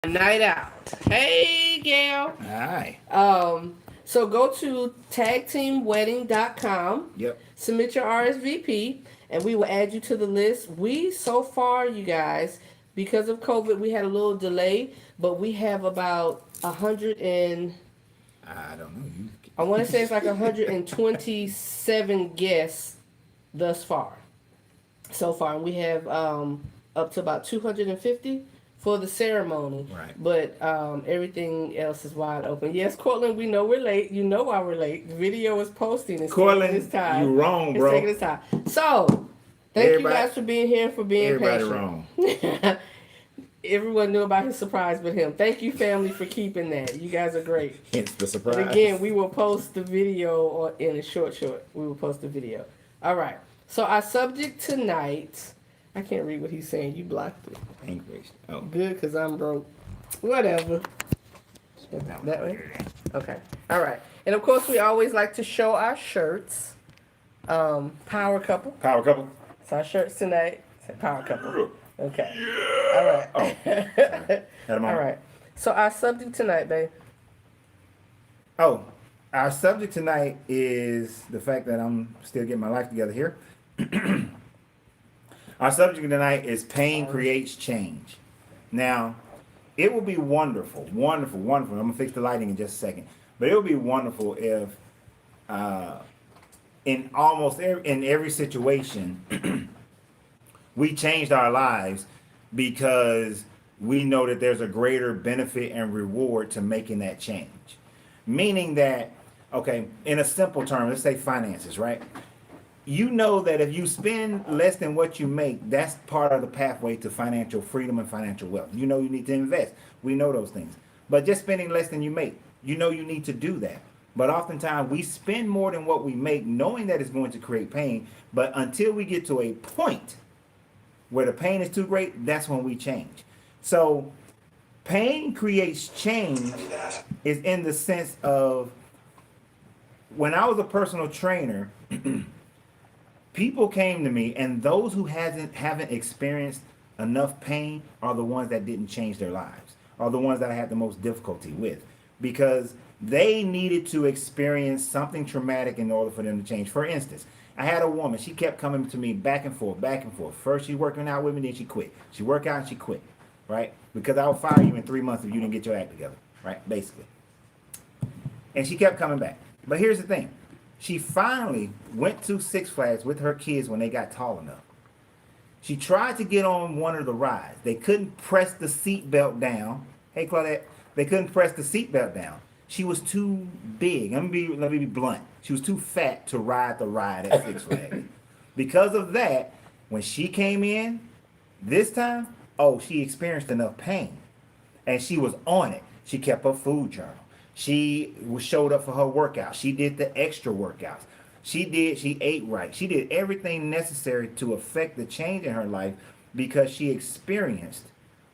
Night out. Hey, Gail. Hi. So go to tagteamwedding.com, Yep. submit your RSVP, and we will add you to the list. We, so far, you guys, because of COVID, we had a little delay, but we have about 100 and, I don't know. I want to You. say it's like 127 guests thus far. So far, and we have up to about 250 for the ceremony. Right. But everything else is wide open. Yes, Cortland, we know we're late. You know why we're late. The video is posting. It's taking its Cortland, time. you wrong, It's taking bro. its time. So, thank you Everybody, guys for being here, for being everybody patient. wrong. Everyone knew about his surprise but him. Thank you, family, for keeping that. You guys are great. Hence the surprise. And again, we will post the video in a short. We will post the video. All right. So our subject tonight, I can't read what he's saying. You blocked it. English. Oh. Good, because I'm broke. Whatever. That way? Okay. All right. And of course, we always like to show our shirts. Power couple. Power couple. It's our shirts tonight. Power couple. Okay. All right. Oh. Had them on. All right. So our subject tonight, babe. Oh, our subject tonight is the fact that I'm still getting my life together here. Our subject tonight is pain creates change. Now, it will be wonderful, wonderful, wonderful. I'm gonna fix the lighting in just a second, but it would be wonderful if, in in every situation, we changed our lives because we know that there's a greater benefit and reward to making that change. Meaning that, okay, in a simple term, let's say finances, right? You know that if you spend less than what you make, that's part of the pathway to financial freedom and financial wealth. You know you need to invest. We know those things. But just spending less than you make, you know you need to do that. But oftentimes we spend more than what we make, knowing that it's going to create pain. But until we get to a point where the pain is too great, that's when we change. So pain creates change is in the sense of when I was a personal trainer, people came to me, and those who haven't experienced enough pain are the ones that didn't change their lives, are the ones that I had the most difficulty with, because they needed to experience something traumatic in order for them to change. For instance, I had a woman, she kept coming to me back and forth, back and forth. First she's working out with me, then she quit. She worked out and she quit, right? Because I'll fire you in 3 months if you didn't get your act together, right? Basically. And she kept coming back. But here's the thing. She finally went to Six Flags with her kids when they got tall enough. She tried to get on one of the rides. They couldn't press the seatbelt down. Hey, Claudette. They couldn't press the seatbelt down. She was too big. Let me be blunt. She was too fat to ride the ride at Six Flags. Because of that, when she came in this time, oh, she experienced enough pain. And she was on it. She kept her food journal. She showed up for her workouts. She did the extra workouts. She ate right. She did everything necessary to affect the change in her life because she experienced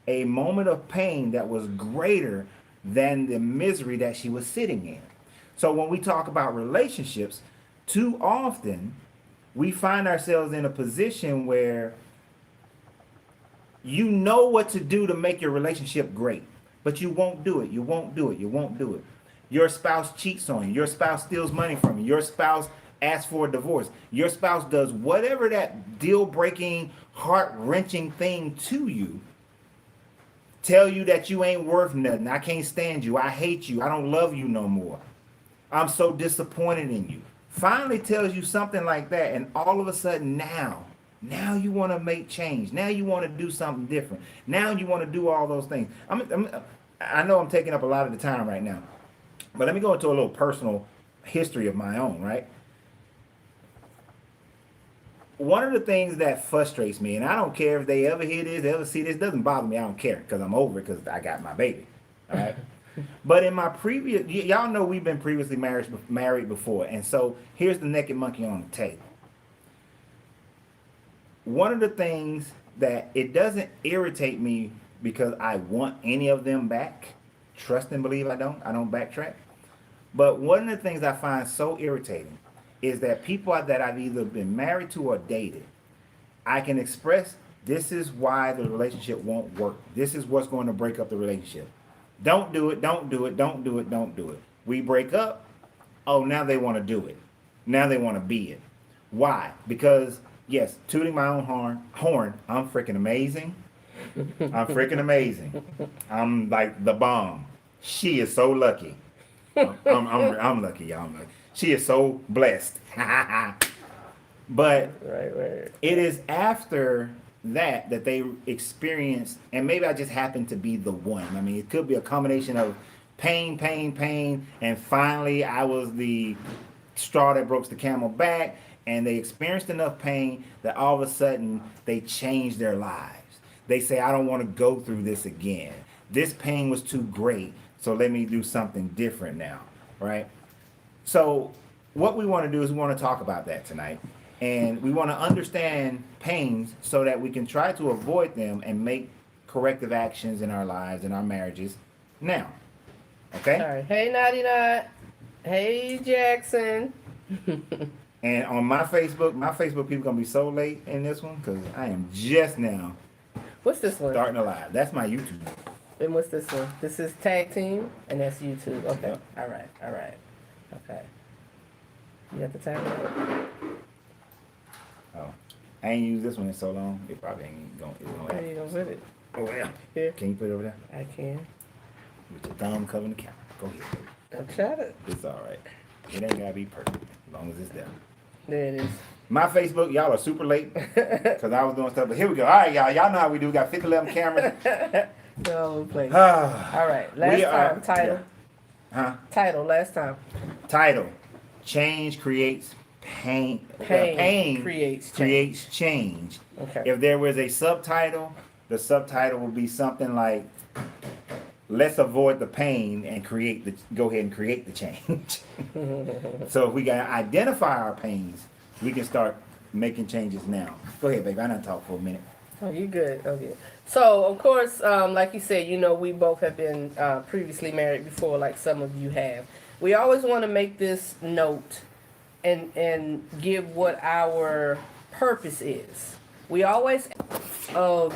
a moment of pain that was greater than the misery that she was sitting in. So when we talk about relationships, too often we find ourselves in a position where you know what to do to make your relationship great, but you won't do it. You won't do it. You won't do it. Your spouse cheats on you. Your spouse steals money from you. Your spouse asks for a divorce. Your spouse does whatever that deal-breaking, heart-wrenching thing to you. Tell you that you ain't worth nothing. I can't stand you. I hate you. I don't love you no more. I'm so disappointed in you. Finally tells you something like that, and all of a sudden now you want to make change. Now you want to do something different. Now you want to do all those things. I know I'm taking up a lot of the time right now, but let me go into a little personal history of my own, right? One of the things that frustrates me, and I don't care if they ever hear this, ever see this, doesn't bother me. I don't care because I'm over it because I got my baby, all right? But in my previous, y'all know we've been previously married before, and so here's the naked monkey on the table. One of the things that it doesn't irritate me because I want any of them back. Trust and believe I don't backtrack. But one of the things I find so irritating is that people that I've either been married to or dated, I can express This is why the relationship won't work. This is what's going to break up the relationship. Don't do it, don't do it, don't do it, don't do it. We break up. Oh, now they want to do it. Now they want to be it. Why? Because, yes, tooting my own horn, I'm freaking amazing. I'm freaking amazing. I'm like the bomb. She is so lucky. I'm lucky, y'all. I'm lucky. She is so blessed. But Right. it is after that they experience, and maybe I just happen to be the one. I mean, it could be a combination of pain, and finally I was the straw that broke the camel back, and they experienced enough pain that all of a sudden they changed their lives. They say, I don't want to go through this again. This pain was too great, so let me do something different now, right? So what we want to do is we want to talk about that tonight. And we want to understand pains so that we can try to avoid them and make corrective actions in our lives and our marriages now. Okay? All right. Hey, Naughty Knot. Hey, Jackson. And on my Facebook people going to be so late in this one because I am just now What's this one? starting a live. That's my YouTube. And what's this one? This is Tag Team, and that's YouTube. Okay. Yep. All right. Okay. You got the timer? Oh, I ain't used this one in so long. It probably ain't going to How you happen. gonna put it? Oh, yeah. Here. Can you put it over there? I can. With your thumb covering the camera. Go ahead. I'm trying to. It's all right. It ain't got to be perfect as long as it's there. There it is. My Facebook, y'all are super late because I was doing stuff. But here we go. All right, y'all. Y'all know how we do. We got 5011 cameras. No, play. All All right. Last time. Title. Huh? Title. Last time. Title. Change creates pain. Pain creates change. creates change. Okay. If there was a subtitle, the subtitle would be something like, let's avoid the pain and go ahead and create the change. So if we can identify our pains, we can start making changes now. Go ahead, baby. I done talk for a minute. Oh, you good. Okay. So, of course, like you said, we both have been previously married before, like some of you have. We always want to make this note and give what our purpose is. We always,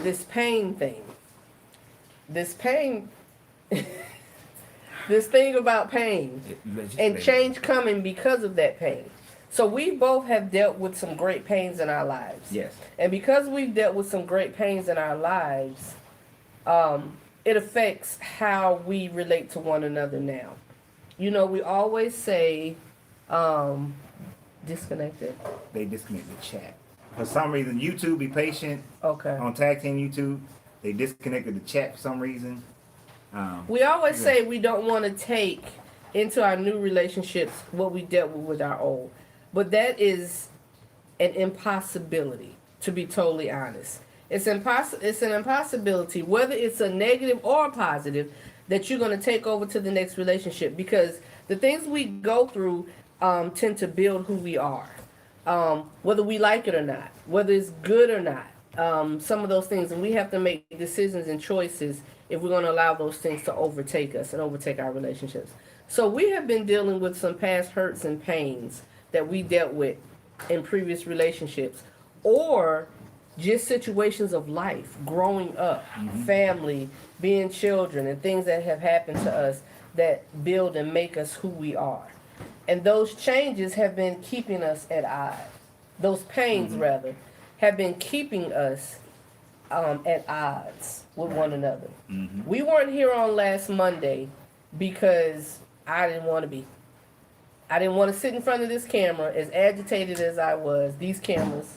this pain thing. This pain, this thing about pain and change coming because of that pain. So we both have dealt with some great pains in our lives. Yes. And because we've dealt with some great pains in our lives, it affects how we relate to one another now. We always say, disconnected. They disconnect the chat. For some reason, YouTube, be patient. Okay. On Tag Team YouTube, they disconnected the chat for some reason. We always say we don't want to take into our new relationships what we dealt with our old. But that is an impossibility, to be totally honest. It's an impossibility, whether it's a negative or a positive, that you're going to take over to the next relationship, because the things we go through tend to build who we are, whether we like it or not, whether it's good or not, some of those things. And we have to make decisions and choices if we're going to allow those things to overtake us and overtake our relationships. So we have been dealing with some past hurts and pains that we dealt with in previous relationships, or just situations of life, growing up, family, being children, and things that have happened to us that build and make us who we are. And those changes have been keeping us at odds. Those pains, rather, have been keeping us at odds with one another. We weren't here on last Monday because I didn't want to be. I didn't want to sit in front of this camera, as agitated as I was, these cameras,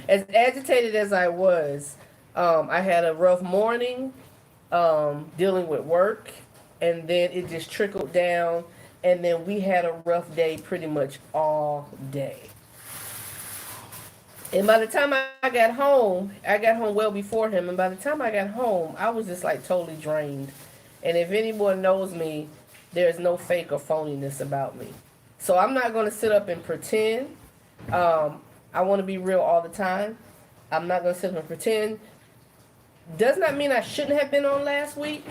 as agitated as I was. I had a rough morning dealing with work, and then it just trickled down, and then we had a rough day pretty much all day. And by the time I got home well before him, and by the time I got home, I was just like totally drained. And if anyone knows me, there's no fake or phoniness about me. So I'm not going to sit up and pretend. I want to be real all the time. I'm not going to sit up and pretend. Does not mean I shouldn't have been on last week,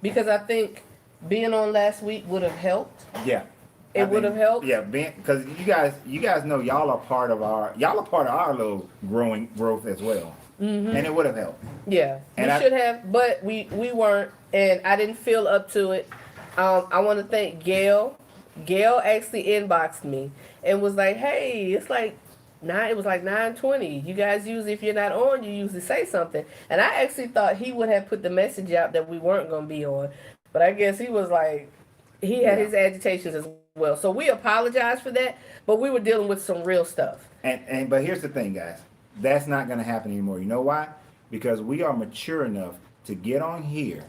because I think being on last week would have helped. Yeah. It would have helped. Yeah, because you guys know y'all are part of our little growth as well. and it would have helped. Yeah, And we I- should have, but we weren't, and I didn't feel up to it. I want to thank Gail. Gail actually inboxed me and was like, "Hey, it's like nine. It was like 9:20. You guys usually, if you're not on, you usually say something." And I actually thought he would have put the message out that we weren't going to be on, but I guess he was like, he had his agitations as well. So we apologize for that, but we were dealing with some real stuff. And but here's the thing, guys. That's not going to happen anymore. You know why? Because we are mature enough to get on here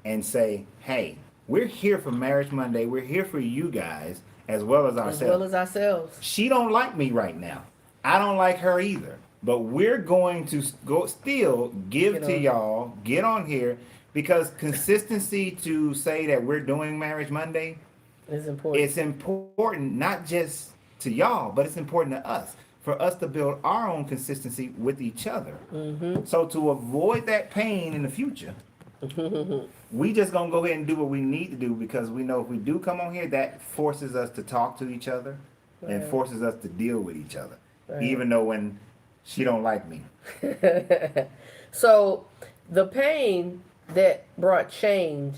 and say, "Hey, we're here for Marriage Monday. We're here for you guys as well as ourselves." As well as ourselves. She don't like me right now. I don't like her either. But we're going to still give to y'all, get on here, because consistency to say that we're doing Marriage Monday It's important. it's important not just to y'all, but it's important to us, for us to build our own consistency with each other. So to avoid that pain in the future, we just gonna go ahead and do what we need to do, because we know if we do come on here, that forces us to talk to each other and forces us to deal with each other, even though when she don't like me. So the pain that brought change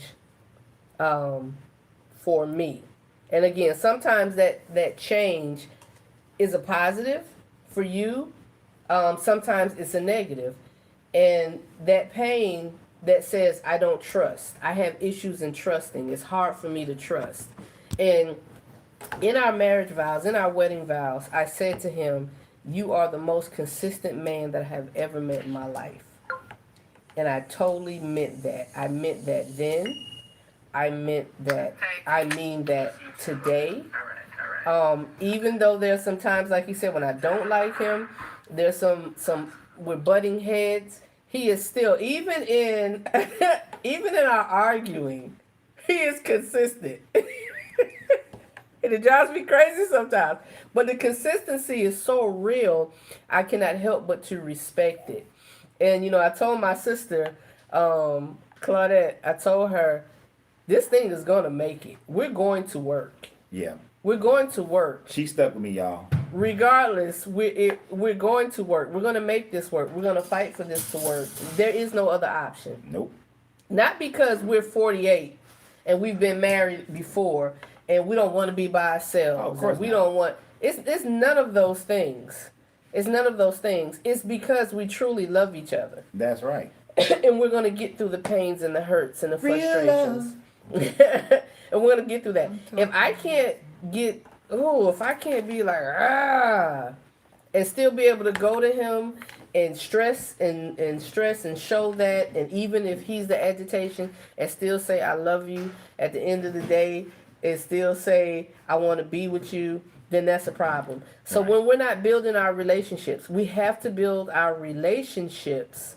for me, and again, sometimes that change is a positive for you, sometimes it's a negative, and that pain that says I don't trust, I have issues in trusting, it's hard for me to trust. And in our marriage vows, in our wedding vows, I said to him, "You are the most consistent man that I have ever met in my life." And I totally meant that. I meant that then. I meant that. I mean that today. Even though there's some times, like you said, when I don't like him, there's some we're butting heads. He is still, even in even in our arguing, he is consistent. And it drives me crazy sometimes. But the consistency is so real, I cannot help but to respect it. And, you know, I told my sister, Claudette, I told her, this thing is going to make it. We're going to work. Yeah. We're going to work. She stuck with me, y'all. Regardless, we're going to work. We're going to make this work. We're going to fight for this to work. There is no other option. Nope. Not because we're 48 and we've been married before and we don't want to be by ourselves. Oh, of course we not. don't want. It's none of those things. It's none of those things. It's because we truly love each other. That's right. And we're going to get through the pains and the hurts and the Real frustrations. And we're going to get through that. If I can't be like, and still be able to go to him and stress and show that, and even if he's the agitation, and still say I love you at the end of the day, and still say I want to be with you, then that's a problem. So Right. when we're not building our relationships, we have to build our relationships.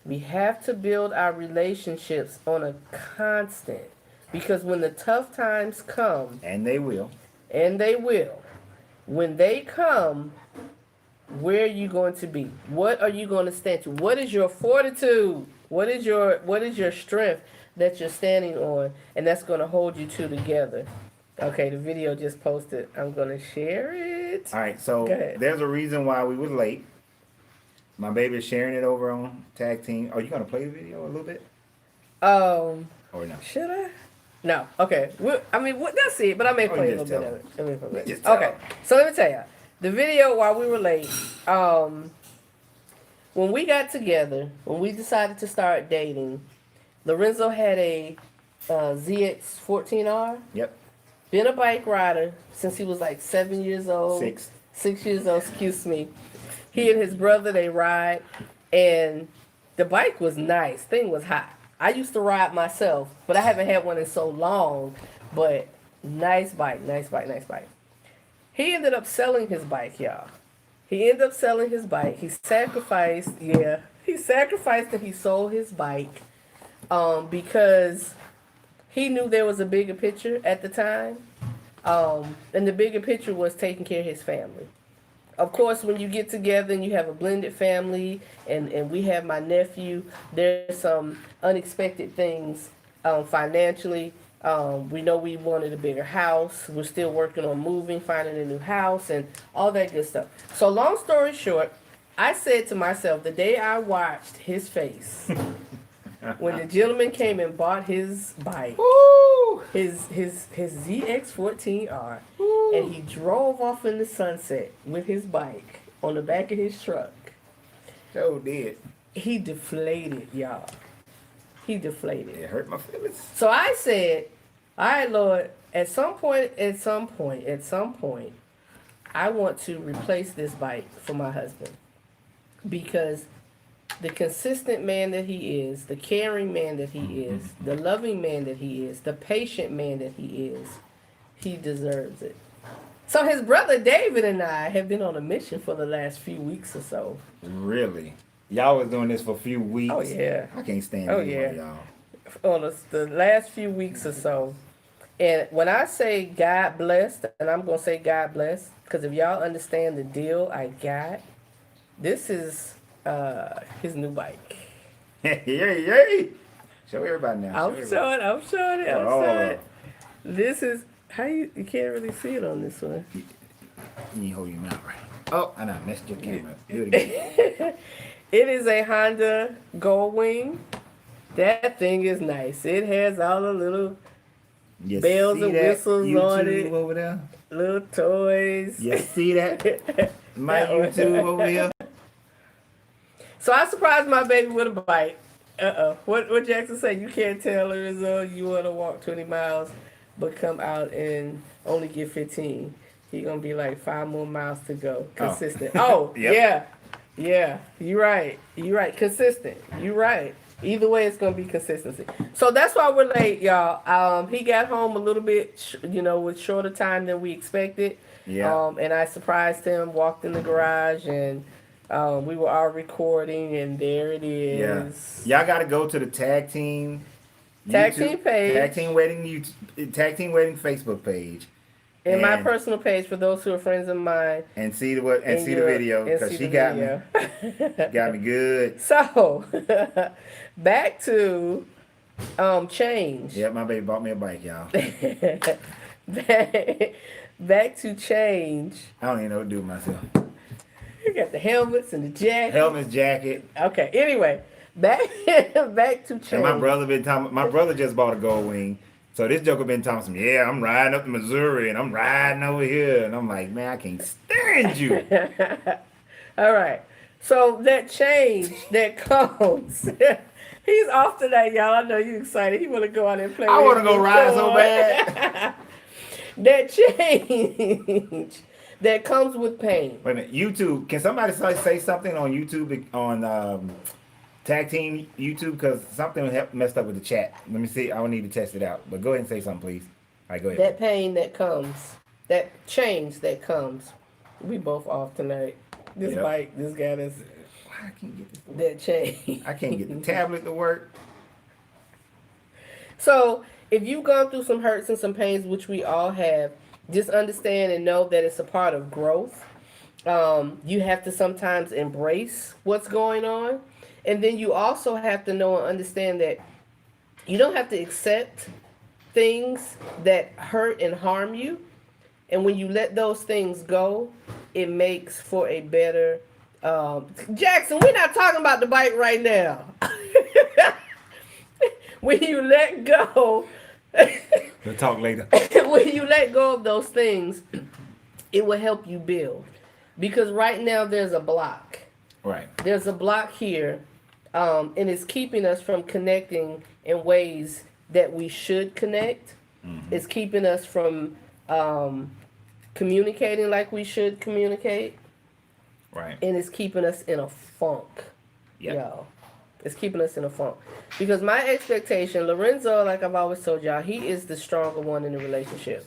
We have to build our relationships on a constant, because when the tough times come, And they will. when they come, where are you going to be? What are you going to stand to? What is your fortitude? What is your strength that you're standing on, and that's going to hold you two together? Okay, the video just posted. I'm going to share it. All right, so Go ahead. there's a reason why we were late. My baby is sharing it over on Tag Team. Are you going to play the video a little bit? Or no? Should I? No. Okay. That's it. But I may play a just little bit tell of it. Let me play it. Just tell Okay. them. So let me tell you, the video while we were late. When we got together, when we decided to start dating, Larenzo had a ZX14R. Yep. Been a bike rider since he was like 7 years old. 6 years old. Excuse me. He and his brother, they ride, and the bike was nice. Thing was hot. I used to ride myself, but I haven't had one in so long. But nice bike. He ended up selling his bike, y'all. He sacrificed, and he sold his bike because he knew there was a bigger picture at the time. And the bigger picture was taking care of his family. Of course, when you get together and you have a blended family, and we have my nephew, there's some unexpected things financially. We know we wanted a bigger house. We're still working on moving, finding a new house, and all that good stuff. So long story short, I said to myself, the day I watched his face, when the gentleman came and bought his bike, Woo! his ZX14R, Woo! and he drove off in the sunset with his bike on the back of his truck. So did. He deflated, y'all. He deflated. It hurt my feelings. So I said, all right, Lord, at some point, I want to replace this bike for my husband. Because the consistent man that he is, the caring man that he is, the loving man that he is, the patient man that he is, he deserves it. So his brother David and I have been on a mission for the last few weeks or so. Really? Y'all was doing this for a few weeks? Oh, yeah. I can't stand Oh, any yeah. of y'all. On the last few weeks or so. And when I say God blessed, and I'm going to say God blessed, because if y'all understand the deal I got, this is his new bike. Yay! Show everybody now. I'm showing it. This is, how you can't really see it on this one. You hold your mouth right. Oh, I know, messed your camera. Do it again. It is a Honda Goldwing. That thing is nice. It has all the little You bells see and that whistles on YouTube it. over there? Little toys. You see that? My That one. YouTube over here? So I surprised my baby with a bike. What Jackson said, you can't tell Larenzo you want to walk 20 miles, but come out and only get 15. He gonna be like 5 more miles to go. Consistent. Oh, Yep. yeah. You're right. Consistent. You're right. Either way, it's gonna be consistency. So that's why we're late, y'all. He got home a little bit, with shorter time than we expected. Yeah. And I surprised him. Walked in the garage and. We were all recording, and there it is. Y'all got to go to the tag team Team page. Tag team wedding Facebook page. And my personal page for those who are friends of mine. And see the video because she got me. Got me good. So, back to change. Yeah, my baby bought me a bike, y'all. back to change. I don't even know what to do with myself. You got the helmets and the jacket. Helmets, jacket. Okay. Anyway, back to change. And my brother just bought a Goldwing. So this joker been talking to me, yeah, I'm riding up to Missouri and I'm riding over here. And I'm like, man, I can't stand you. All right. So that change that comes, he's off tonight, y'all. I know you excited. He want to go out and play. I want to go ride so bad. That change that comes with pain. Wait a minute, YouTube. Can somebody say something on YouTube, on Tag Team YouTube? Because something messed up with the chat. Let me see. I will need to test it out. But go ahead and say something, please. All right, go ahead. That pain that comes, that change that comes. We both off tonight. This bike, this guy that's... Why I can't get this? That change. I can't get the tablet to work. So, if you've gone through some hurts and some pains, which we all have, just understand and know that it's a part of growth. You have to sometimes embrace what's going on. And then you also have to know and understand that you don't have to accept things that hurt and harm you. And when you let those things go, it makes for a better... Jackson, we're not talking about the bike right now. When you let go... We'll talk later. When you let go of those things, it will help you build. Because right now there's a block. Right. There's a block here, and it's keeping us from connecting in ways that we should connect. Mm-hmm. It's keeping us from communicating like we should communicate. Right. And it's keeping us in a funk. Yep. Y'all. It's keeping us in a funk. Because my expectation, Larenzo, like I've always told y'all, he is the stronger one in the relationship.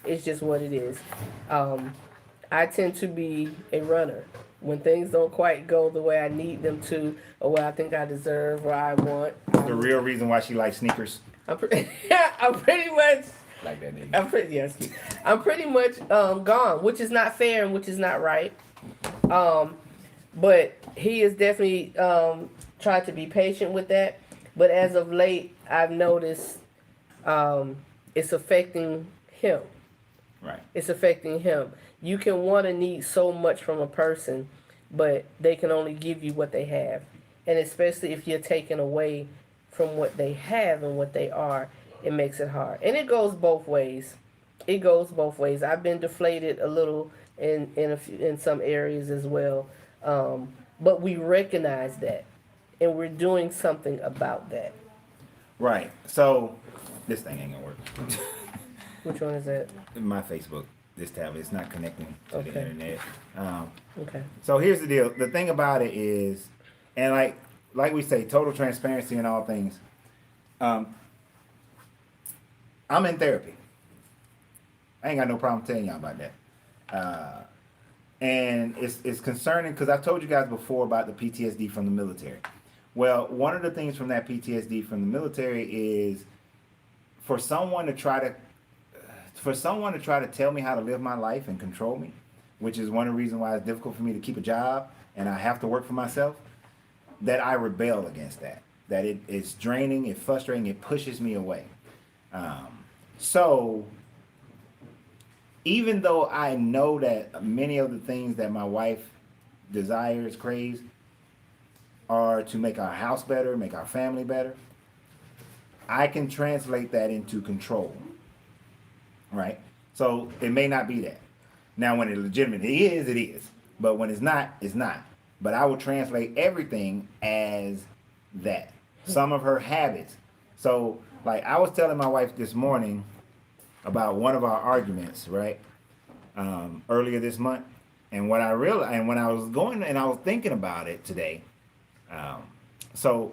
It's just what it is. I tend to be a runner. When things don't quite go the way I need them to, or what I think I deserve, or I want. The real reason why she likes sneakers. I'm pretty much... Like that nigga. I'm pretty much gone, which is not fair and which is not right. But he is definitely... try to be patient with that, but as of late, I've noticed it's affecting him. Right. It's affecting him. You can want to need so much from a person, but they can only give you what they have. And especially if you're taken away from what they have and what they are, it makes it hard. And it goes both ways. It goes both ways. I've been deflated a little in some areas as well. But we recognize that, and we're doing something about that. Right. So this thing ain't gonna work. Which one is that? My Facebook, this tablet, it's not connecting to Okay. the internet. Okay. So here's the deal. The thing about it is, and like we say, total transparency in all things. I'm in therapy. I ain't got no problem telling y'all about that. And it's concerning because I've told you guys before about the PTSD from the military. Well, one of the things from that PTSD from the military is for someone to try to tell me how to live my life and control me, which is one of the reasons why it's difficult for me to keep a job and I have to work for myself, that I rebel against that. That it's draining, it's frustrating, it pushes me away. So even though I know that many of the things that my wife desires, craves, are to make our house better, make our family better, I can translate that into control, right? So it may not be that. Now, when it legitimately is, it is. But when it's not, it's not. But I will translate everything as that. Some of her habits. So, like I was telling my wife this morning about one of our arguments, right? Earlier this month. And what I realized, and when I was going and I was thinking about it today, so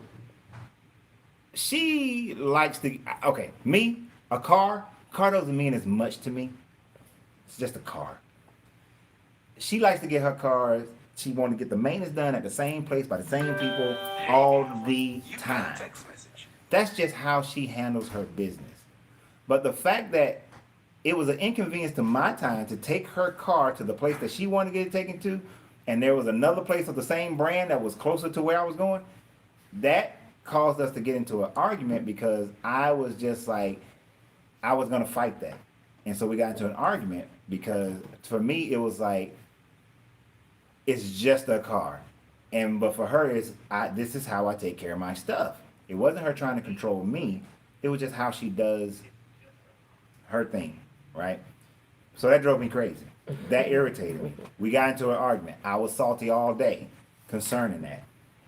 she likes to, okay, me, a car doesn't mean as much to me. It's just a car. She likes to get her cars, she wants to get the maintenance done at the same place by the same people all the time. That's just how she handles her business. But the fact that it was an inconvenience to my time to take her car to the place that she wanted to get it taken to, and there was another place of the same brand that was closer to where I was going, that caused us to get into an argument because I was just like, I was going to fight that. And so we got into an argument because for me, it was like, it's just a car. But for her, this is how I take care of my stuff. It wasn't her trying to control me. It was just how she does her thing, right? So that drove me crazy. That irritated me. We got into an argument. I was salty all day concerning that.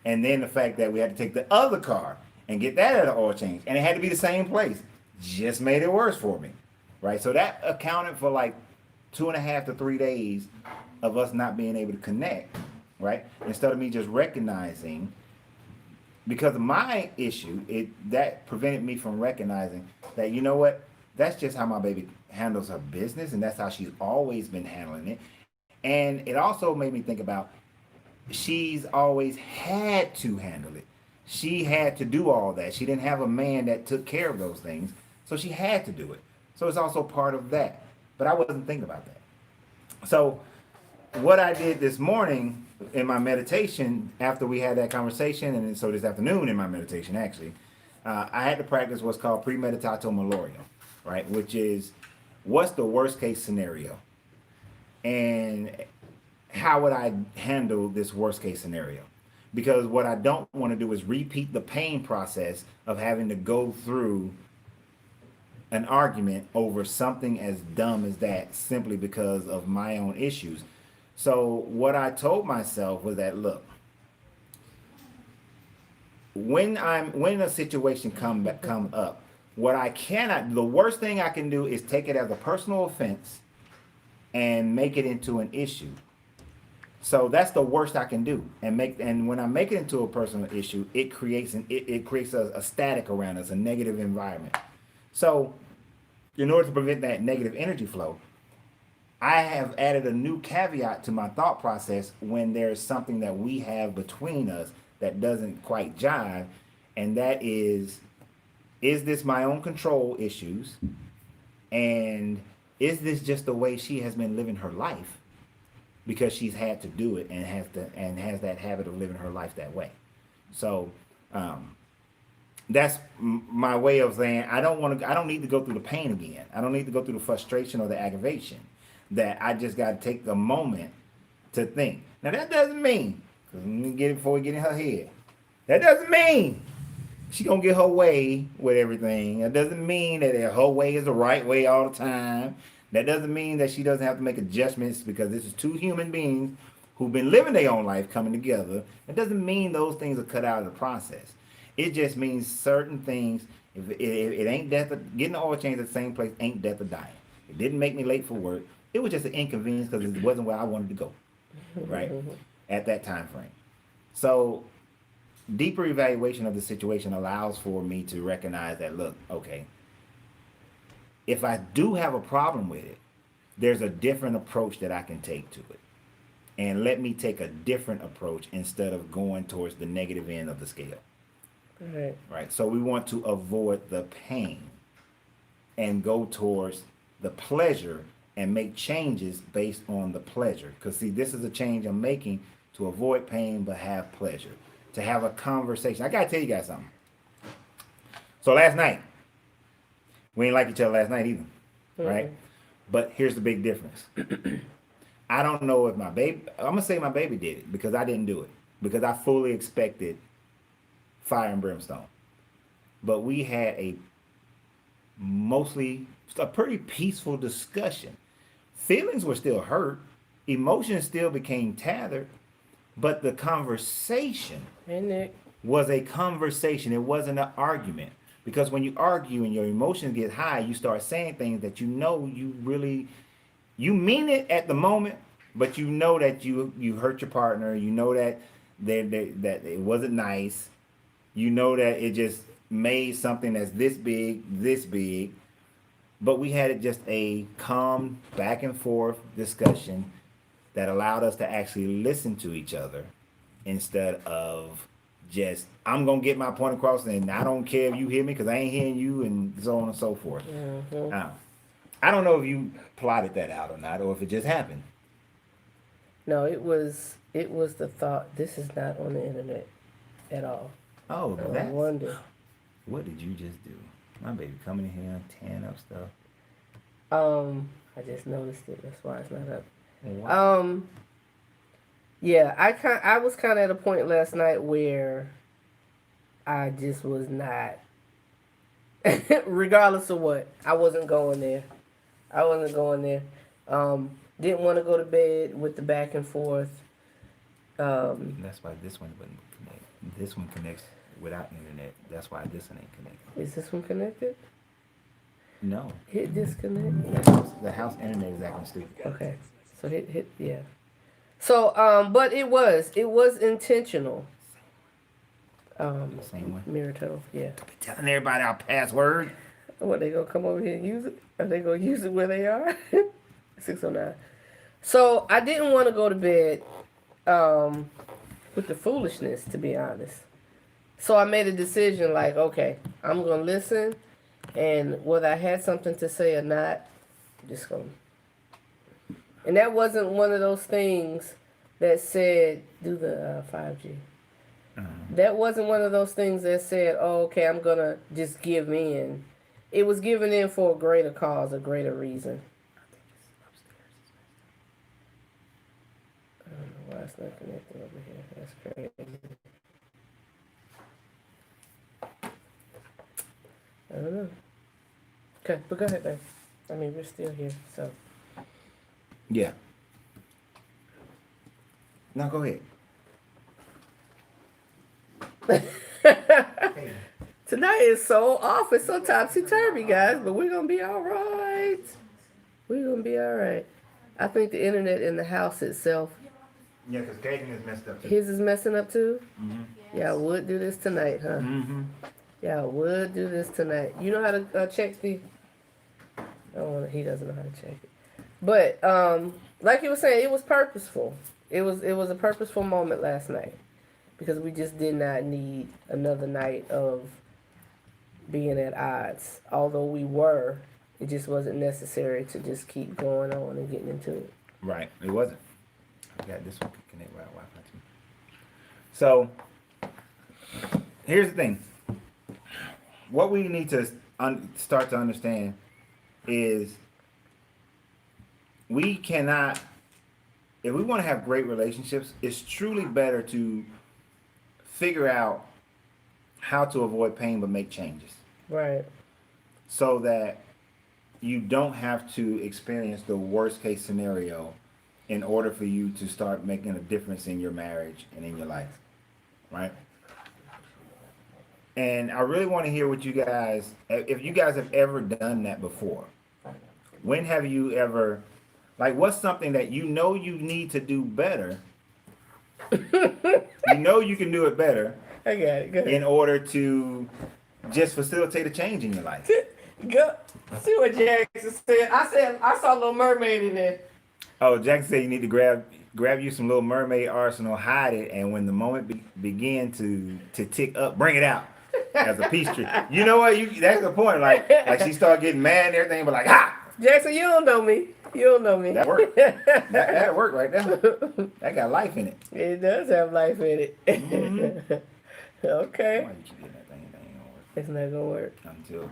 And then the fact that we had to take the other car and get that at an oil change. And it had to be the same place. Just made it worse for me, right? So that accounted for like 2.5 to 3 days of us not being able to connect, right? Instead of me just recognizing, because of my issue, that prevented me from recognizing that, you know what, that's just how my baby handles her business, and that's how she's always been handling it. And it also made me think about, she's always had to handle it. She had to do all that. She didn't have a man that took care of those things, so she had to do it. So it's also part of that. But I wasn't thinking about that. So what I did this morning in my meditation, after we had that conversation, and so this afternoon in my meditation, actually, I had to practice what's called premeditato malorio, right? Which is, what's the worst case scenario? And how would I handle this worst case scenario? Because what I don't want to do is repeat the pain process of having to go through an argument over something as dumb as that simply because of my own issues. So what I told myself was that, look, when a situation come up, the worst thing I can do is take it as a personal offense and make it into an issue. So that's the worst I can do. And when I make it into a personal issue, it creates a static around us, a negative environment. So in order to prevent that negative energy flow, I have added a new caveat to my thought process when there's something that we have between us that doesn't quite jive, and that is this my own control issues? And is this just the way she has been living her life because she's had to do it and has that habit of living her life that way? So that's my way of saying I don't need to go through the pain again. I don't need to go through the frustration or the aggravation. That I just got to take the moment to think. Now that doesn't mean, because let me get it before we get in her head. That doesn't mean she gonna get her way with everything. That doesn't mean that her way is the right way all the time. That doesn't mean that she doesn't have to make adjustments, because this is two human beings who've been living their own life coming together. It doesn't mean those things are cut out of the process. It just means certain things. If it ain't death, getting the oil change at the same place ain't death or dying. It didn't make me late for work. It was just an inconvenience because it wasn't where I wanted to go, right? At that time frame. So deeper evaluation of the situation allows for me to recognize that, look, okay, if I do have a problem with it, there's a different approach that I can take to it. And let me take a different approach instead of going towards the negative end of the scale. Right. Right. So we want to avoid the pain and go towards the pleasure and make changes based on the pleasure. Because see, this is a change I'm making to avoid pain but have pleasure. To have a conversation. I gotta tell you guys something. So last night, we ain't like each other last night either. Right? But here's the big difference. I don't know if my baby, I'm gonna say my baby did it because I didn't do it. Because I fully expected fire and brimstone. But we had a pretty peaceful discussion. Feelings were still hurt. Emotions still became tethered. But the conversation was a conversation. It wasn't an argument. Because when you argue and your emotions get high, you start saying things that you know you mean it at the moment, but you know that you hurt your partner. You know that that it wasn't nice. You know that it just made something that's this big. But we had just a calm back and forth discussion that allowed us to actually listen to each other instead of just, I'm going to get my point across and I don't care if you hear me because I ain't hearing you, and so on and so forth. I don't know if you plotted that out or not, or if it just happened. No, it was the thought, this is not on the internet at all. Oh, I wonder. What did you just do? My baby coming in here tearing up stuff. I just noticed it. That's why it's not up. What? Yeah, I was kind of at a point last night where I just was not, regardless of what, I wasn't going there. Didn't want to go to bed with the back and forth. That's why this one wouldn't connect. This one connects without internet. That's why this one ain't connected. Is this one connected? No. Hit disconnect. The house internet is acting stupid. Okay. So hit yeah. So but it was intentional. Same one. Mirito, yeah. Don't be telling everybody our password. What, they gonna come over here and use it? Are they gonna use it where they are? 609. So I didn't want to go to bed with the foolishness, to be honest. So I made a decision like, okay, I'm gonna listen, and whether I had something to say or not, I'm just gonna. And that wasn't one of those things that said, do the 5G. That wasn't one of those things that said, oh, okay, I'm going to just give in. It was giving in for a greater cause, a greater reason. I don't know why it's not connected over here. That's crazy. I don't know. Okay, but go ahead, babe. I mean, we're still here, so. Yeah. Now go ahead. Tonight is so off. It's so topsy-turvy, guys, but we're going to be all right. We're going to be all right. I think the internet in the house itself. Yeah, because Kagan is messed up too. His is messing up too? Mm-hmm. Yeah, I would do this tonight, huh? Mm-hmm. Yeah, I would do this tonight. You know how to check the... he doesn't know how to check it. But, like he was saying, it was purposeful. It was a purposeful moment last night. Because we just did not need another night of being at odds. Although we were, it just wasn't necessary to just keep going on and getting into it. Right, it wasn't. I got this one could connect without Wi-Fi too. So, here's the thing. What we need to start to understand is we cannot if we want to have great relationships, it's truly better to figure out how to avoid pain but make changes. Right. So that you don't have to experience the worst case scenario in order for you to start making a difference in your marriage and in your life. Right? And I really want to hear what you guys, if you guys have ever done that before. When have you ever, like, what's something that you know you need to do better? You know you can do it better. I got it. Go ahead. In order to just facilitate a change in your life. Go. See what Jackson said. I saw Little Mermaid in there. Oh, Jackson said you need to grab you some Little Mermaid arsenal, hide it, and when the moment begin to tick up, bring it out as a peace tree. You know what? That's the point. Like she started getting mad and everything, but like, ha! Jackson, you don't know me. You don't know me. That worked. That worked right there. That got life in it. It does have life in it. Mm-hmm. Okay. Why you keep hitting that thing? That ain't gonna work. It's not gonna work. Until.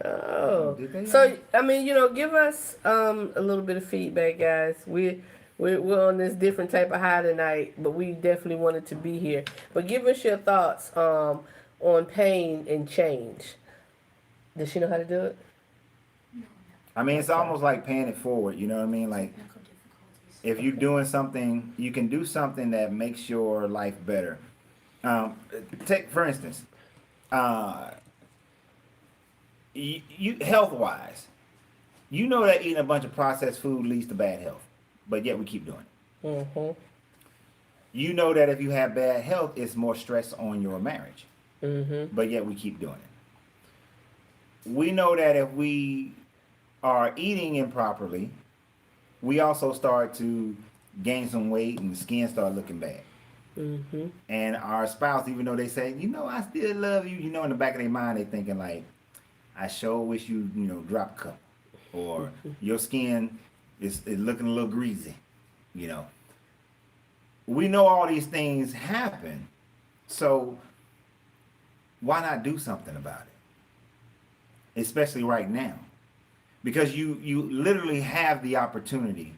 Oh Did no. they? So I mean, give us a little bit of feedback, guys. We're on this different type of high tonight, but we definitely wanted to be here. But give us your thoughts on pain and change. Does she know how to do it? I mean, it's almost like paying it forward. You know what I mean? Like, if you're doing something, you can do something that makes your life better. Take, for instance, you health-wise, you know that eating a bunch of processed food leads to bad health, but yet we keep doing it. Mm-hmm. You know that if you have bad health, it's more stress on your marriage, Mm-hmm. but yet we keep doing it. We know that if we are eating improperly, we also start to gain some weight and the skin start looking bad. Mm-hmm. And our spouse, even though they say, I still love you, in the back of their mind, they thinking like, I sure wish you, drop a cup. Or your skin is looking a little greasy, We know all these things happen. So why not do something about it? Especially right now. Because you literally have the opportunity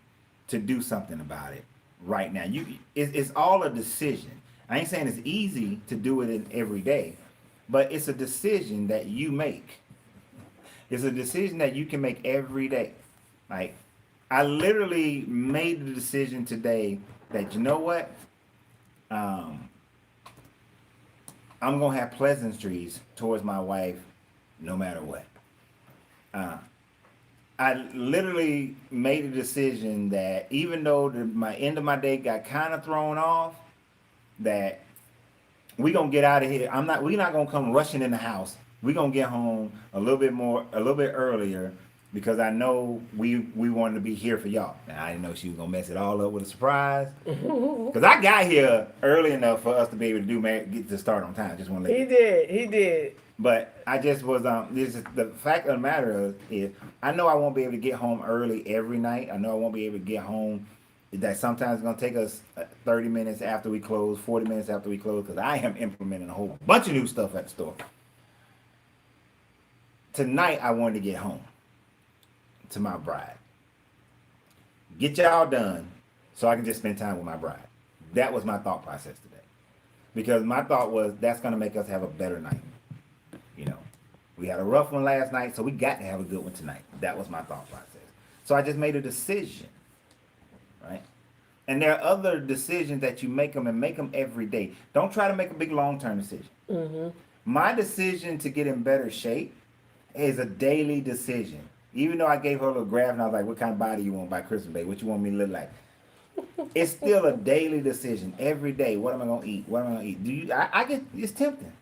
to do something about it right now. It's all a decision. I ain't saying it's easy to do it in every day, but it's a decision that you make. It's a decision that you can make every day. Like, I literally made the decision today that, you know what? I'm going to have pleasantries towards my wife no matter what. I literally made a decision that even though my end of my day got kind of thrown off, that we're going to get out of here. We're not going to come rushing in the house. We're going to get home a little bit earlier because I know we wanted to be here for y'all. Now, I didn't know she was going to mess it all up with a surprise. Because I got here early enough for us to be able to get to start on time. Just want to let you know. He did. But I just was this is the fact of the matter is I know I won't be able to get home early every night. I know I won't be able to get home. That sometimes it's gonna take us 30 minutes after we close, 40 minutes after we close, because I am implementing a whole bunch of new stuff at the store. Tonight I wanted to get home to my bride. Get y'all done so I can just spend time with my bride. That was my thought process today. Because my thought was that's gonna make us have a better night. We had a rough one last night, so we got to have a good one tonight. That was my thought process. So I just made a decision, right? And there are other decisions that you make them and make them every day. Don't try to make a big long-term decision. Mm-hmm. My decision to get in better shape is a daily decision. Even though I gave her a little graph and I was like, what kind of body you want by Christmas, baby? What you want me to look like? It's still a daily decision. Every day, what am I going to eat? What am I going to eat? I get, it's tempting.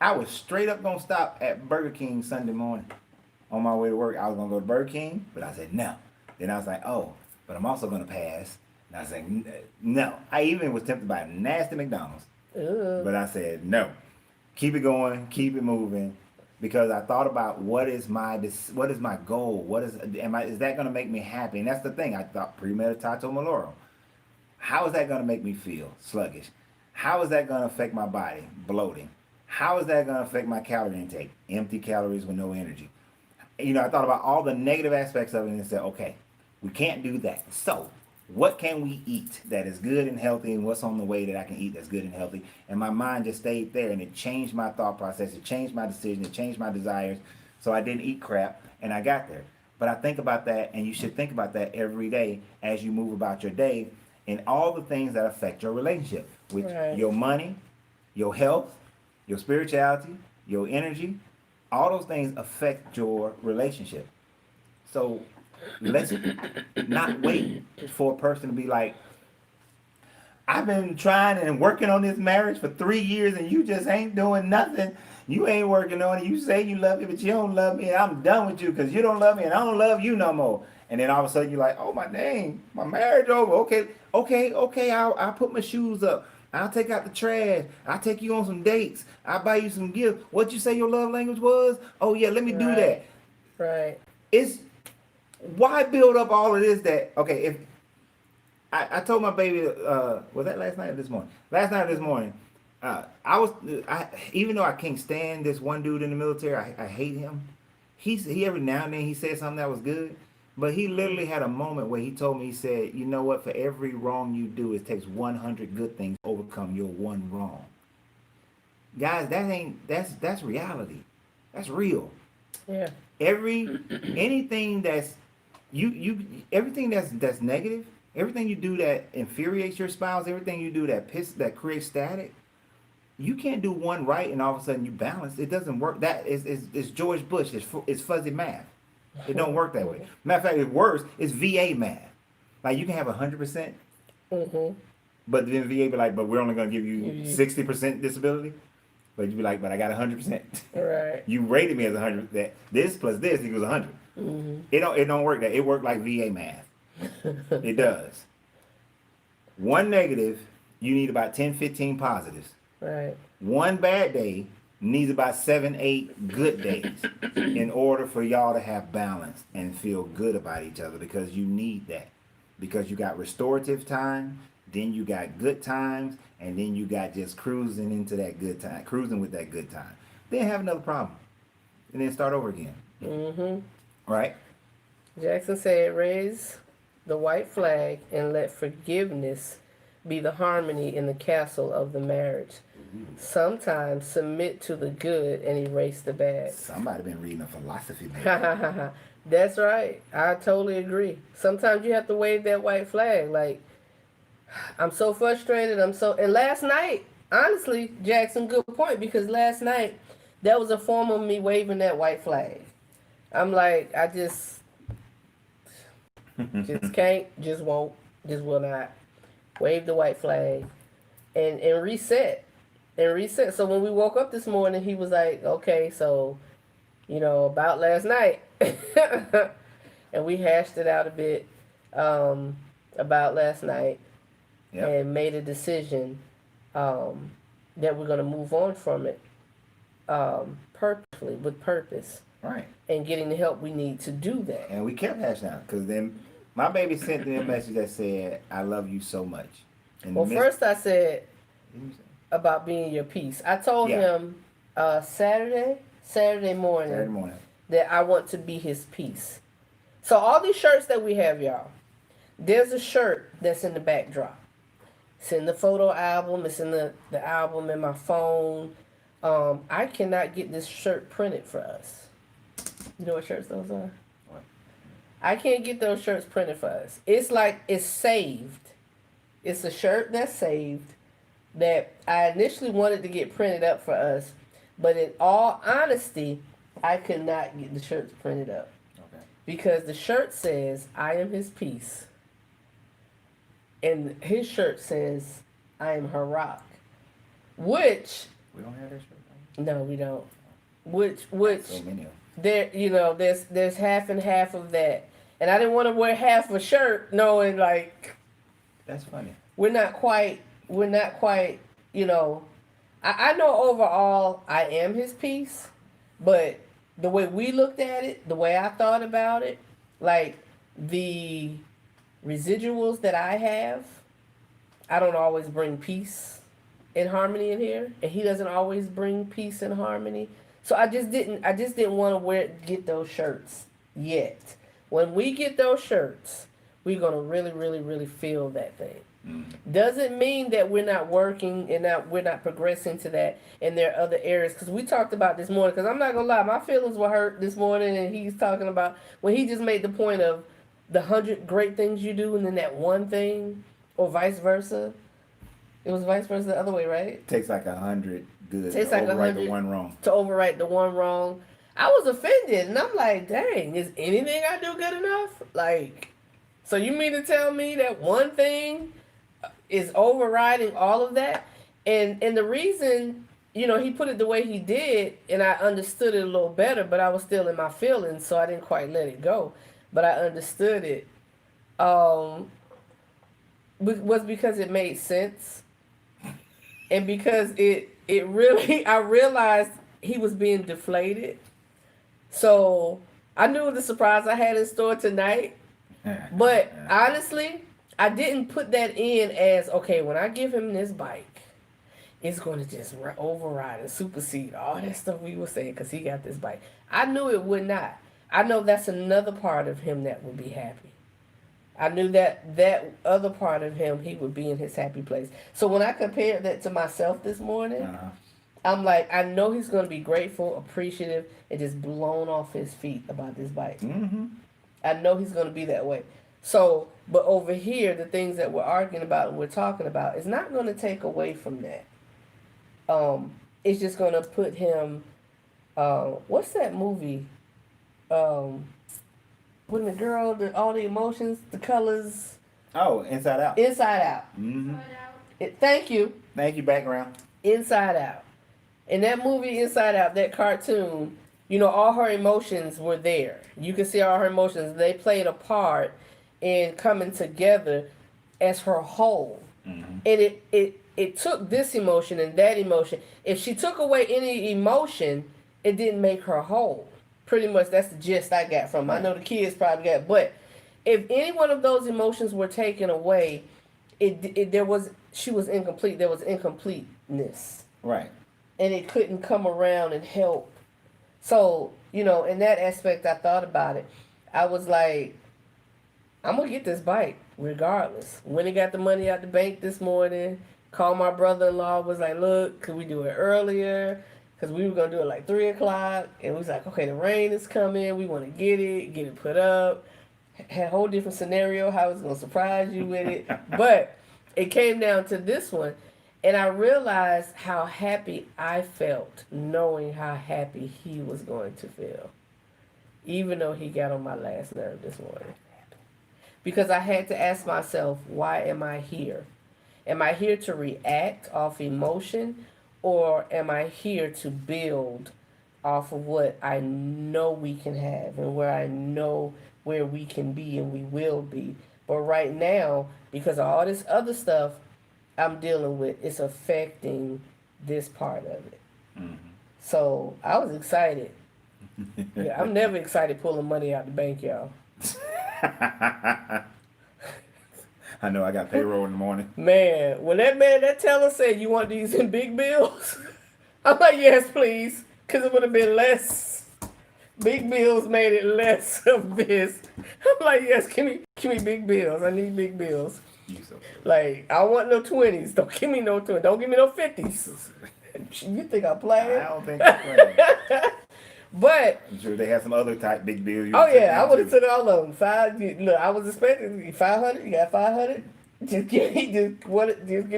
I was straight up gonna stop at Burger King Sunday morning on my way to work. I was gonna go to Burger King, but I said no. Then I was like, oh, but I'm also gonna pass. And I said no. I even was tempted by a nasty McDonald's, but I said no. Keep it going, keep it moving, because I thought about what is my goal? Is that gonna make me happy? And that's the thing. I thought premeditato maloro. How is that gonna make me feel sluggish? How is that gonna affect my body? Bloating. How is that going to affect my calorie intake? Empty calories with no energy. I thought about all the negative aspects of it and said, okay, We can't do that. So, what can we eat that is good and healthy, and what's on the way that I can eat that's good and healthy? And my mind just stayed there, and it changed my thought process. It changed my decision. It changed my desires. So I didn't eat crap, and I got there. But I think about that, and you should think about that every day as you move about your day, and all the things that affect your relationship with your money, your health, your spirituality, your energy. All those things affect your relationship. So let's not wait for a person to be like, I've been trying and working on this marriage for 3 years and you just ain't doing nothing. You ain't working on it. You say you love me, but you don't love me. And I'm done with you because you don't love me and I don't love you no more. And then all of a sudden you're like, oh, my dang, my marriage over. Okay, I'll put my shoes up. I'll take out the trash. I'll take you on some dates. I'll buy you some gifts. What you say your love language was? Oh, yeah, let me do that. Right. It's, why build up all of this that, okay, if, I told my baby, was that last night or this morning? Last night or this morning, even though I can't stand this one dude in the military, I hate him. He every now and then he said something that was good, but he literally had a moment where he told me, he said, you know what, for every wrong you do, it takes 100 good things to overcome your one wrong. Guys, that's reality. That's real. Yeah. Anything that's everything that's negative, everything you do that infuriates your spouse, everything you do that creates static, you can't do one right and all of a sudden you balance. It doesn't work. That is George Bush. It's fuzzy math. It don't work that way. Matter of fact, it's worse. It's VA math. Like you can have 100%, but then VA be like, but we're only gonna give you 60% disability. But you be like, but I got 100%. Right. You rated me as 100. That this plus this equals 100. It don't work that. It worked like VA math. It does. One negative, you need about 10, 15 positives. Right. One bad day needs about 7, 8 good days in order for y'all to have balance and feel good about each other, because you need that. Because you got restorative time, then you got good times, and then you got just cruising into that good time, cruising with that good time. Then have another problem, and then start over again. Right? Jackson said, raise the white flag and let forgiveness be the harmony in the castle of the marriage. Sometimes submit to the good and erase the bad. Somebody been reading a philosophy book. That's right. I totally agree. Sometimes you have to wave that white flag. Like, I'm so frustrated. And last night, honestly, Jackson, good point, because last night, that was a form of me waving that white flag. I'm like, I just can't, just won't, just will not. Wave the white flag and reset. So when we woke up this morning, he was like, okay, so, about last night. And we hashed it out a bit about last night. Yep. And made a decision that we're going to move on from it purposefully, with purpose. Right. And getting the help we need to do that. And we kept hashing out, because then my baby sent me a message that said, I love you so much. And first I said about being your peace. I told him Saturday morning that I want to be his peace. So all these shirts that we have, y'all, there's a shirt that's in the backdrop. It's in the photo album. It's in the album in my phone. I cannot get this shirt printed for us. You know what shirts those are? What? I can't get those shirts printed for us. It's like it's saved. It's a shirt that's saved that I initially wanted to get printed up for us, but in all honesty, I could not get the shirts printed up. Okay. Because the shirt says, I am his peace. And his shirt says, I am her rock. Which... We don't have that shirt? No, we don't. Which so many of them. There, there's half and half of that. And I didn't want to wear half a shirt knowing, like... That's funny. We're not quite, I know overall I am his peace, but the way we looked at it, the way I thought about it, like the residuals that I have, I don't always bring peace and harmony in here, and he doesn't always bring peace and harmony. So I just didn't want to get those shirts yet. When we get those shirts, we're going to really, really, really feel that thing. Mm-hmm. Doesn't mean that we're not working and that we're not progressing to that, and there are other areas. Because we talked about this morning, because I'm not going to lie, my feelings were hurt this morning, and he's talking about when he just made the point of the 100 great things you do and then that one thing, or vice versa. It was vice versa the other way, right? Takes like 100 good Takes to like overwrite 100 the one wrong. To overwrite the one wrong. I was offended, and I'm like, dang, is anything I do good enough? Like, so you mean to tell me that one thing is overriding all of that? And the reason, you know, he put it the way he did, and I understood it a little better, but I was still in my feelings, so I didn't quite let it go. But I understood it. Was because it made sense. And because it really, I realized he was being deflated. So I knew the surprise I had in store tonight. But honestly, I didn't put that in as, okay, when I give him this bike, it's going to just override and supersede all that stuff we were saying because he got this bike. I knew it would not. I know that's another part of him that would be happy. I knew that other part of him, he would be in his happy place. So when I compared that to myself this morning, I'm like, I know he's going to be grateful, appreciative, and just blown off his feet about this bike. Mm-hmm. I know he's going to be that way. So, but over here, the things that we're arguing about and we're talking about is not going to take away from that. It's just going to put him, what's that movie? When the girl, all the emotions, the colors. Oh, Inside Out. Inside Out. Mm-hmm. Thank you. Thank you, background. Inside Out. In that movie, Inside Out, that cartoon, you know, all her emotions were there. You can see all her emotions. They played a part in coming together as her whole. Mm-hmm. And it took this emotion and that emotion. If she took away any emotion, it didn't make her whole. Pretty much that's the gist I got from it. I know the kids probably got, but if any one of those emotions were taken away, she was incomplete. There was incompleteness. Right. And it couldn't come around and help. So, you know, in that aspect, I thought about it. I was like, I'm going to get this bike regardless. When he got the money out the bank this morning, called my brother-in-law, was like, look, could we do it earlier? Because we were going to do it like 3 o'clock. And we was like, okay, the rain is coming. We want to get it put up. Had a whole different scenario, how I was going to surprise you with it. But it came down to this one. And I realized how happy I felt knowing how happy he was going to feel. Even though he got on my last nerve this morning. Because I had to ask myself, why am I here? Am I here to react off emotion? Or am I here to build off of what I know we can have and where I know where we can be and we will be? But right now, because of all this other stuff I'm dealing with, it's affecting this part of it. Mm-hmm. So I was excited. Yeah, I'm never excited pulling money out the bank, y'all. I know I got payroll in the morning. Man, when that teller said, you want these in big bills? I'm like, yes, please. Because it would have been less. Big bills made it less of this. I'm like, yes, give me big bills. I need big bills. Like, I want no 20s. Don't give me no 20s. Don't give me no 50s. You think I'm playing? I don't think I'm playing. But I'm sure they have some other type big bills. Oh yeah, I would have took all of them. Look, I was expecting 500. You got 500. Just give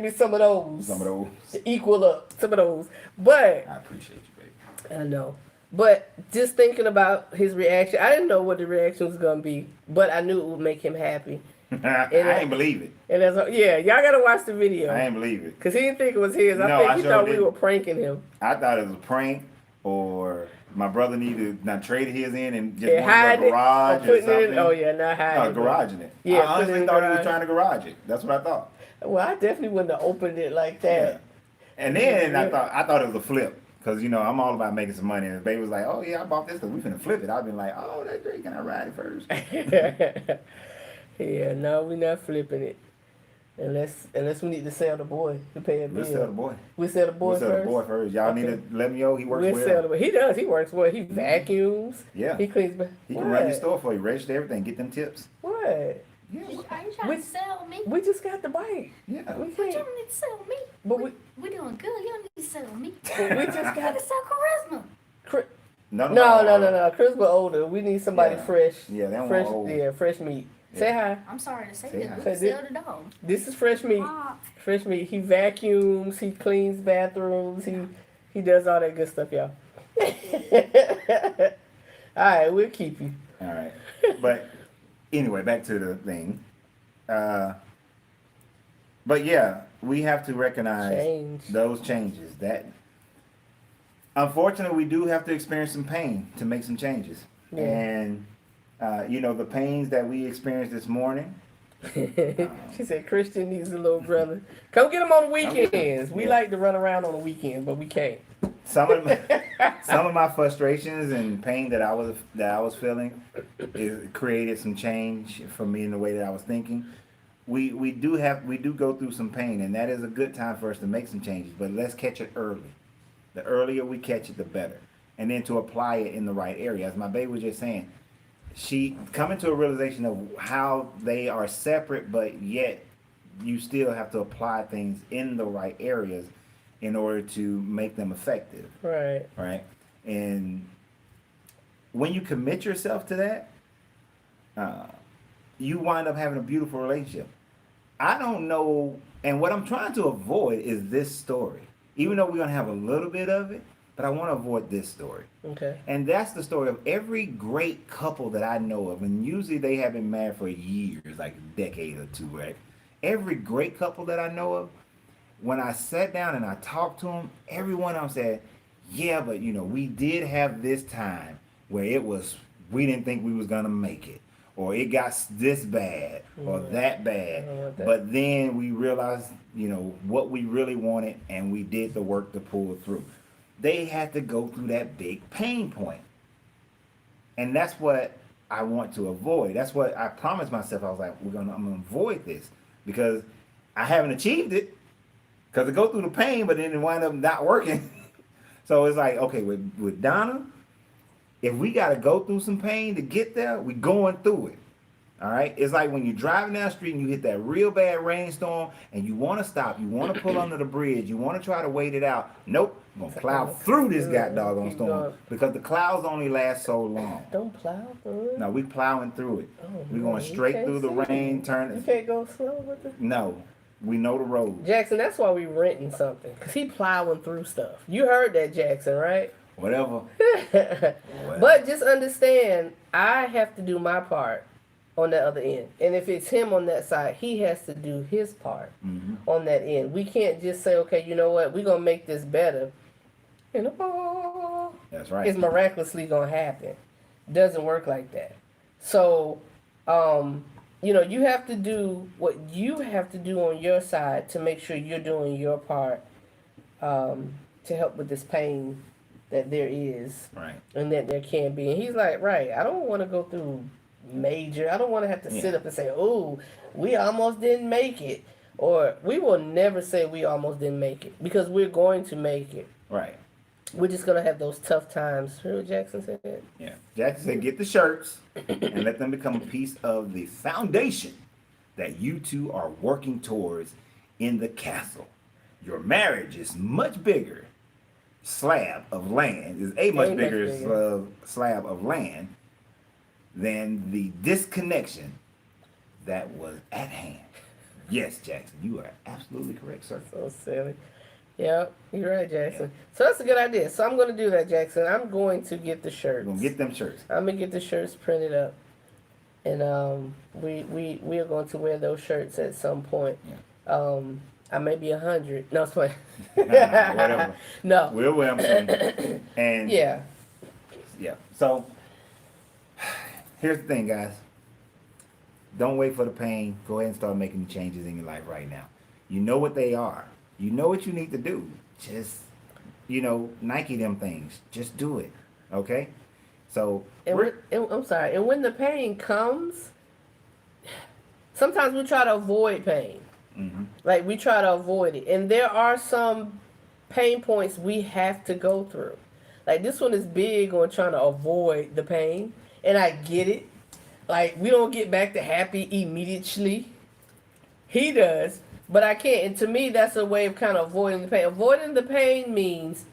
me some of those. Some of those. To equal up some of those. But I appreciate you, baby. I know. But just thinking about his reaction, I didn't know what the reaction was gonna be, but I knew it would make him happy. I ain't believe it. And y'all gotta watch the video. I ain't believe it. Cause he didn't think it was his. I think he thought we were pranking him. I thought it was a prank, or my brother needed not traded his in and just went to a garage or something. Oh yeah, not hiding. No, garaging it. Yeah, I honestly thought he was trying to garage it. That's what I thought. Well, I definitely wouldn't have opened it like that. Yeah. And then I thought it was a flip. Because, you know, I'm all about making some money. And the baby was like, oh, yeah, I bought this because we finna flip it. I've been like, oh, that's great. Can I ride it first? Yeah, no, we're not flipping it. Unless we need to sell the boy to pay a bill. We'll sell the boy. We'll sell the boy first? We'll sell the boy first. Y'all need to let me know. He works well. Sell the boy. He does. He works well. He vacuums. Yeah. He cleans. He can run your store for you. Register everything. Get them tips. What? Yeah, Are you trying We- to sell me? We just got the bike. yeah. We You can't. don't need to sell me. But We're doing good. You don't need to sell me. we just I got. can sell charisma. No. No. Chris, we're older. We need somebody Yeah. fresh. Yeah, they don't fresh. want old. Yeah, fresh meat. Say Yeah. hi. I'm sorry to say Say that. hi. We Say sell the dog. This is fresh meat. Ah, Fresh meat. He vacuums. He cleans bathrooms. He does all that good stuff, y'all. All right, we'll keep you. All right. But anyway, back to the thing. But yeah, we have to recognize Change. those changes. That unfortunately, we do have to experience some pain to make some changes. Yeah. And the pains that we experienced this morning. She said Christian needs a little brother. Come get him on the weekends. We Yeah. like to run around on the weekends, but we can't. Some of my frustrations and pain that I was feeling, it created some change for me in the way that I was thinking. We do go through some pain, and that is a good time for us to make some changes. But let's catch it early. The earlier we catch it, the better. And then to apply it in the right area. As my baby was just saying, she coming to a realization of how they are separate, but yet you still have to apply things in the right areas in order to make them effective. Right. Right? And when you commit yourself to that, you wind up having a beautiful relationship. I don't know, and what I'm trying to avoid is this story. Even though we're going to have a little bit of it, but I want to avoid this story. Okay. And that's the story of every great couple that I know of. And usually they have been married for years, like a decade or two, right? Every great couple that I know of, when I sat down and I talked to them, every one of them said, yeah, but we did have this time where we didn't think we was going to make it. Or it got this bad or that bad. That. But then we realized, what we really wanted, and we did the work to pull it through. They had to go through that big pain point. And that's what I want to avoid. That's what I promised myself. I was like, I'm gonna avoid this because I haven't achieved it. Because I go through the pain, but then it wind up not working. So it's like, okay, with Donna, if we gotta go through some pain to get there, we going through it. All right, it's like when you're driving down the street and you hit that real bad rainstorm and you want to stop, you want to pull under the bridge, you want to try to wait it out. Nope, I'm gonna plow through this doggone storm because the clouds only last so long. Don't plow through it. No, we plowing through it. We're going straight through the rain, You turning. can't go slow with it. No, we know the road. Jackson, that's why we renting something. Because he plowing through stuff. You heard that, Jackson, right? Whatever. But just understand, I have to do my part on the other end. And if it's him on that side, he has to do his part on that end. We can't just say, okay, you know what, we're going to make this better. That's right. It's miraculously going to happen. Doesn't work like that. So, you have to do what you have to do on your side to make sure you're doing your part to help with this pain that there is Right. and that there can be. And he's like, right, I don't want to go through major. I don't want to have to sit up and say, oh, we almost didn't make it. Or we will never say we almost didn't make it because we're going to make it. Right. We're just going to have those tough times. Hear what Jackson said? Yeah. Jackson said, get the shirts and let them become a piece of the foundation that you two are working towards in the castle. Your marriage is much bigger slab of land, is a much bigger slab of land than the disconnection that was at hand. Yes, Jackson, you are absolutely correct, sir. So silly. Yeah, you're right, Jackson. So that's a good idea. So I'm going to do that, Jackson. I'm going to get the shirts. We're gonna get them shirts. I'm going to get the shirts printed up. And we are going to wear those shirts at some point. Yeah. I may be 100. No, it's fine. Whatever. No. We'll wear them. And Yeah. yeah. So here's the thing, guys. Don't wait for the pain. Go ahead and start making changes in your life right now. You know what they are. You know what you need to do. Just, Nike them things. Just do it. Okay? So, I'm sorry. And when the pain comes, sometimes we try to avoid pain. Like we try to avoid it. And there are some pain points we have to go through. Like this one is big on trying to avoid the pain. And I get it. Like, we don't get back to happy immediately. He does, but I can't. And to me, that's a way of kind of avoiding the pain. Avoiding the pain means,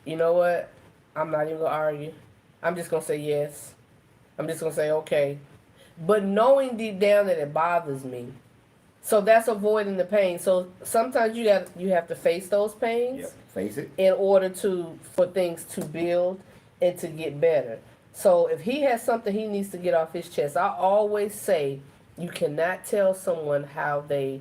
you know what? I'm not even going to argue. I'm just going to say yes. I'm just going to say okay. But knowing deep down that it bothers me. So that's avoiding the pain. So sometimes you have to face those pains. Yep. Face it. In order for things to build and to get better. So if he has something he needs to get off his chest, I always say you cannot tell someone how they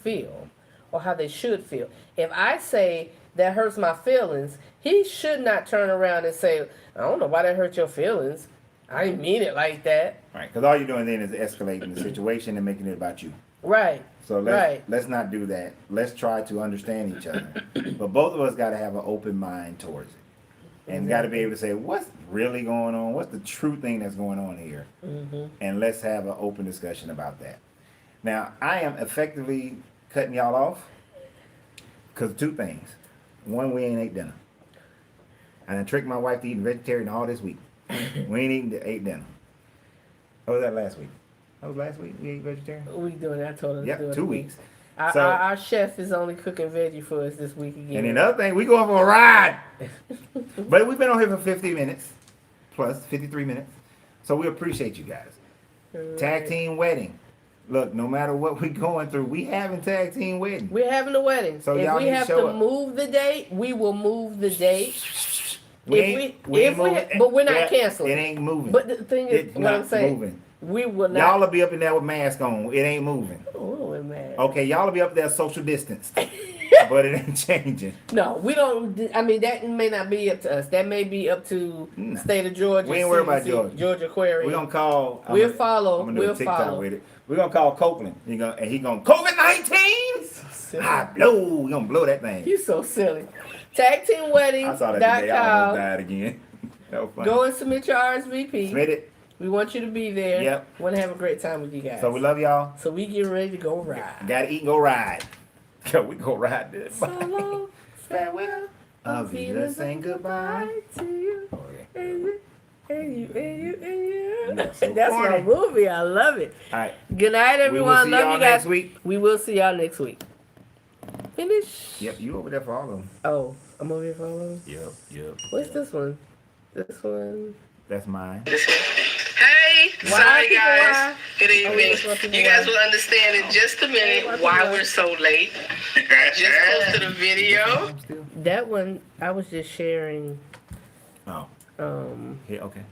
feel or how they should feel. If I say that hurts my feelings, he should not turn around and say, I don't know why that hurt your feelings. I didn't mean it like that. Right, because all you're doing then is escalating the situation and making it about you. Right. So let's not do that. Let's try to understand each other. But both of us got to have an open mind towards it. And got to be able to say, what's really going on? What's the true thing that's going on here? Mm-hmm. And let's have an open discussion about that. Now, I am effectively cutting y'all off because of two things. One, we ain't ate dinner. And I tricked my wife to eating vegetarian all this week. We ain't ate dinner. What was that last week? That was last week we ate vegetarian? We doing that. I told her to do Yep, it. 2 weeks. Our chef is only cooking veggie for us this week again. And another thing, we going for a ride. But we've been on here for 50 minutes, plus 53 minutes. So we appreciate you guys. Right. Tag team wedding. Look, no matter what we're going through, we having tag team wedding. We're having a wedding. So if y'all we need to have show to up. move the date, we will move the date. But we're not canceling. It ain't moving. But the thing is, It's what not I'm saying, moving. we will not. Y'all will be up in there with masks on. It ain't moving. Oh, we're mad. Okay, y'all will be up there social distance. But it ain't changing. No, we don't. I mean, that may not be up to us. That may be up to No. state of Georgia. We ain't worried about CVS, Georgia. Georgia Aquarium. We're gonna call. We'll I'm follow. gonna do We'll a TikTok follow. with it. We're gonna call Copeland. He gonna COVID-19. I blow. We gonna blow that thing. You so silly. Tag Team Wedding. I saw that today. I almost died again. That was funny. Go and submit your RSVP. Submit it. We want you to be there. Yep. Want to have a great time with you guys. So we love y'all. So we get ready to go ride. Gotta eat and go ride. Yo, we go ride this. So long, farewell. Auf Wiedersehen, saying goodbye. To you. Oh, yeah. And you. You are so That's corny. my movie. I love it. All right. Good night, We everyone. will see Love y'all you guys. next week. We will see y'all next week. Finish. Yep, you over there for all of them. Oh, I'm over here for all of them. Yep. What's this one? This one. That's mine. Hey, Why sorry people guys. why? Good Oh, evening. yes, why people You guys why? will understand in just a Why minute people why why? we're so late. I just posted a video. I'm still. That one, I was just sharing. Oh, Um, here. Okay.